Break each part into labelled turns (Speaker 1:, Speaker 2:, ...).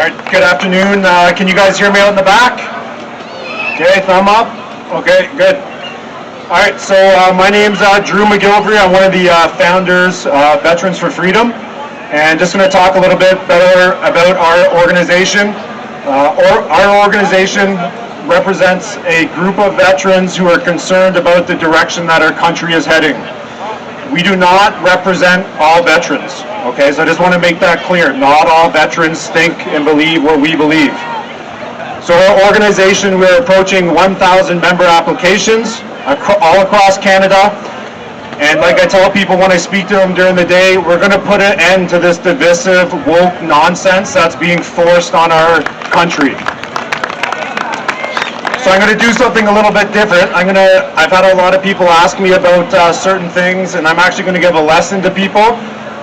Speaker 1: All right, good afternoon. Can you guys hear me out in the back? Okay, thumb up. Okay, good. All right, so my name's Drew McGilvery. I'm one of the founders of Veterans for Freedom, and just going to talk a little bit better about our organization. Our organization represents a group of veterans who are concerned about the direction that our country is heading. We do not represent all veterans, okay? So I just want to make that clear. Not all veterans think and believe what we believe. So our organization, we're approaching 1,000 member applications all across Canada. And like I tell people when I speak to them during the day, we're going to put an end to this divisive, woke nonsense that's being forced on our country. So I'm going to do something a little bit different. I've had a lot of people ask me about certain things, and I'm actually going to give a lesson to people.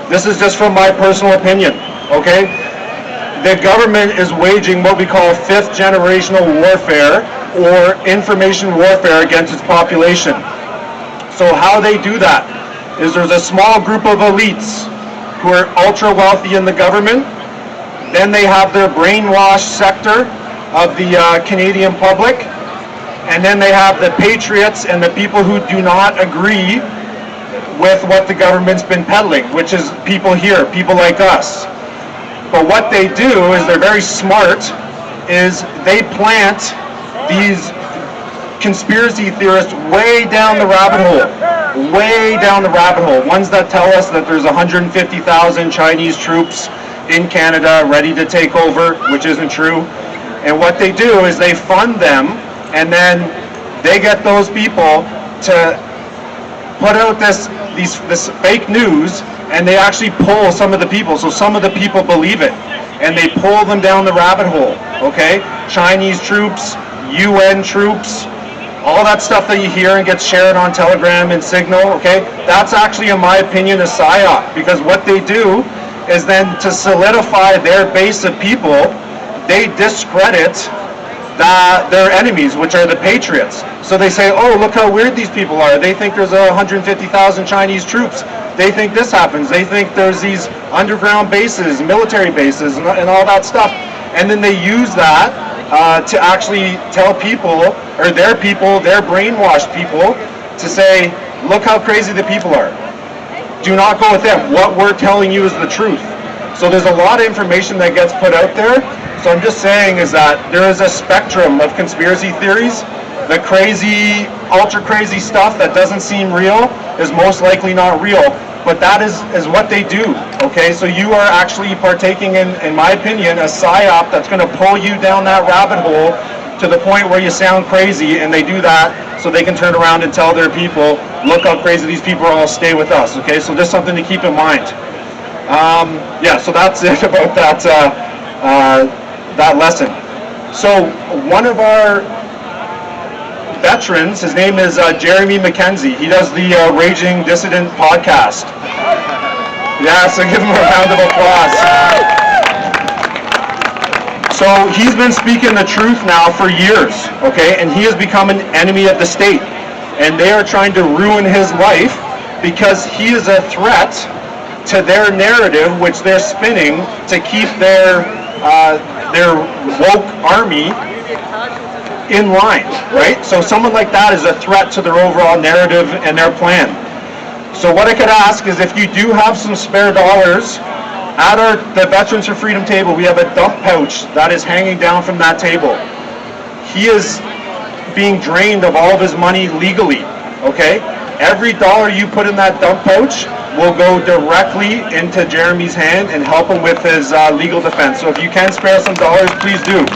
Speaker 1: This is just from my personal opinion, okay? The government is waging what we call fifth generational warfare or information warfare against its population. So how they do that is there's a small group of elites who are ultra wealthy in the government. Then they have their brainwashed sector of the Canadian public, and then they have the patriots and the people who do not agree with what the government's been peddling, which is people here, people like us. But what they do is they're very smart, is they plant these conspiracy theorists way down the rabbit hole, ones that tell us that there's 150,000 Chinese troops in Canada ready to take over, which isn't true. And what they do is they fund them, and then they get those people to put out this fake news, and they actually pull some of the people. So some of the people believe it, and they pull them down the rabbit hole, okay? Chinese troops, UN troops, all that stuff that you hear and gets shared on Telegram and Signal, okay? That's actually, in my opinion, a psyop, because what they do is then to solidify their base of people, they discredit their enemies, which are the patriots. So they say, oh, look how weird these people are. They think there's 150,000 Chinese troops. They think this happens. They think there's these underground bases, military bases, and all that stuff. And then they use that to actually tell people, or their brainwashed people, to say, look how crazy the people are. Do not go with them. What we're telling you is the truth. So there's a lot of information that gets put out there. So I'm just saying is that there is a spectrum of conspiracy theories. The crazy, ultra crazy stuff that doesn't seem real is most likely not real. But that is what they do, okay? So you are actually partaking in my opinion, a psyop that's going to pull you down that rabbit hole to the point where you sound crazy, and they do that so they can turn around and tell their people, look how crazy these people are, I'll stay with us, okay? So just something to keep in mind. Yeah, so that's it about that lesson. So one of our veterans, his name is Jeremy McKenzie. He does the Raging Dissident podcast. Yeah, so give him a round of applause. So he's been speaking the truth now for years, okay, and he has become an enemy of the state, and they are trying to ruin his life because he is a threat to their narrative, which they're spinning to keep their woke army in line, right? So someone like that is a threat to their overall narrative and their plan. So what I could ask is, if you do have some spare dollars, at the Veterans for Freedom table, we have a dump pouch that is hanging down from that table. He is being drained of all of his money legally, okay? Every dollar you put in that dump pouch will go directly into Jeremy's hand and help him with his legal defense. So if you can spare some dollars, please do.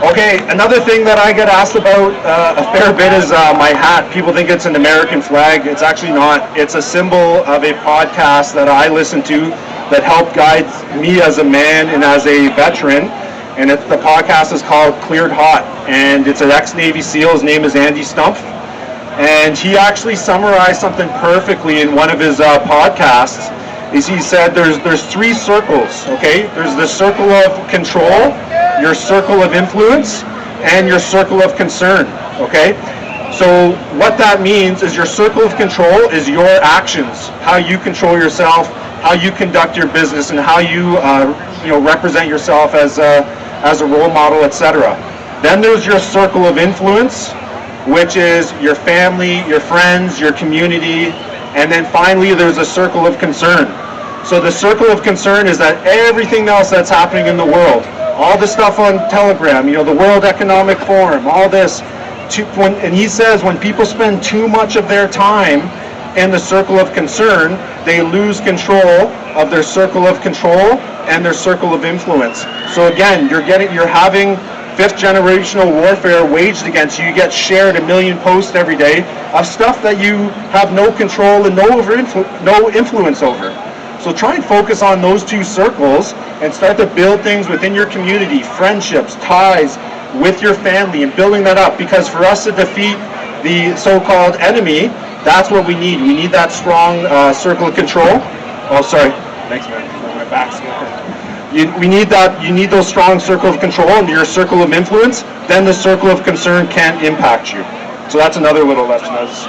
Speaker 1: Okay, another thing that I get asked about a fair bit is my hat. People think it's an American flag. It's actually not. It's a symbol of a podcast that I listen to that helped guide me as a man and as a veteran. And the podcast is called Cleared Hot. And it's an ex-Navy SEAL. His name is Andy Stumpf. And he actually summarized something perfectly in one of his podcasts. He said there's three circles, okay? There's the circle of control, your circle of influence, and your circle of concern, okay? So what that means is your circle of control is your actions, how you control yourself, how you conduct your business and how you represent yourself as a role model, etc. Then there's your circle of influence, which is your family, your friends, your community, and then finally there's a circle of concern. So the circle of concern is that everything else that's happening in the world, all the stuff on Telegram, the World Economic Forum, all this, and he says when people spend too much of their time in the circle of concern, they lose control of their circle of control and their circle of influence. So again, you're having fifth generational warfare waged against you. You get shared 1 million posts every day of stuff that you have no control and no influence over. So try and focus on those two circles and start to build things within your community, friendships, ties with your family, and building that up. Because for us to defeat the so-called enemy, that's what we need. We need that strong circle of control. Oh, sorry. Thanks, man. My back's You need those strong circle of control and your circle of influence. Then the circle of concern can't impact you. So that's another little lesson I was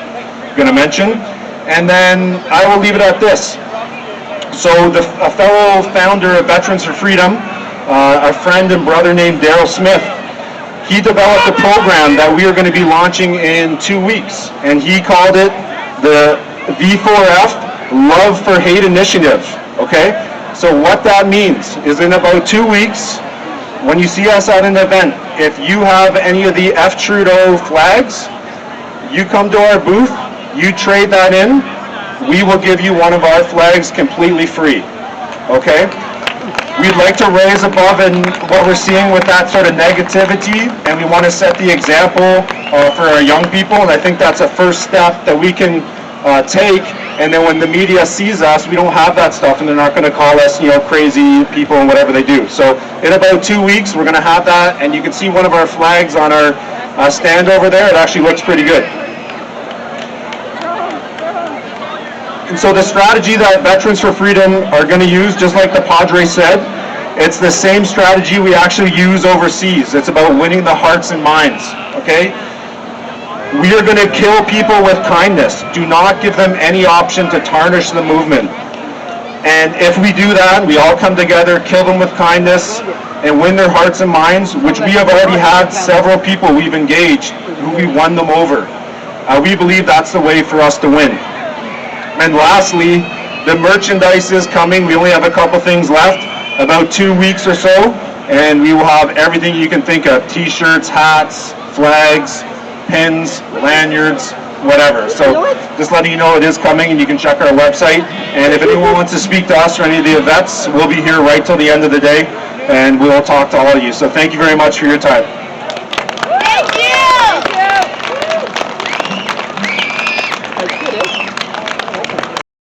Speaker 1: going to mention. And then I will leave it at this. So a fellow founder of Veterans for Freedom, a friend and brother named Daryl Smith, he developed a program that we are going to be launching in 2 weeks. And he called it the V4F Love for Hate Initiative. Okay? So what that means is in about 2 weeks, when you see us at an event, if you have any of the F Trudeau flags, you come to our booth, you trade that in, we will give you one of our flags completely free. Okay? We'd like to raise above and what we're seeing with that sort of negativity, and we want to set the example for our young people, and I think that's a first step that we can take. And then when the media sees us, we don't have that stuff, and they're not going to call us, crazy people and whatever they do. So in about 2 weeks, we're going to have that, and you can see one of our flags on our stand over there. It actually looks pretty good. And so the strategy that Veterans for Freedom are going to use, just like the Padre said, it's the same strategy we actually use overseas. It's about winning the hearts and minds. Okay? We are going to kill people with kindness. Do not give them any option to tarnish the movement. And if we do that, we all come together, kill them with kindness, and win their hearts and minds, which we have already had several people we've engaged who we won them over. We believe that's the way for us to win. And lastly, the merchandise is coming. We only have a couple things left, about 2 weeks or so, and we will have everything you can think of: t-shirts, hats, flags, pins, lanyards, whatever. So just letting you know it is coming, and you can check our website. And if anyone wants to speak to us or any of the events, we'll be here right till the end of the day, and we'll talk to all of you. So thank you very much for your time.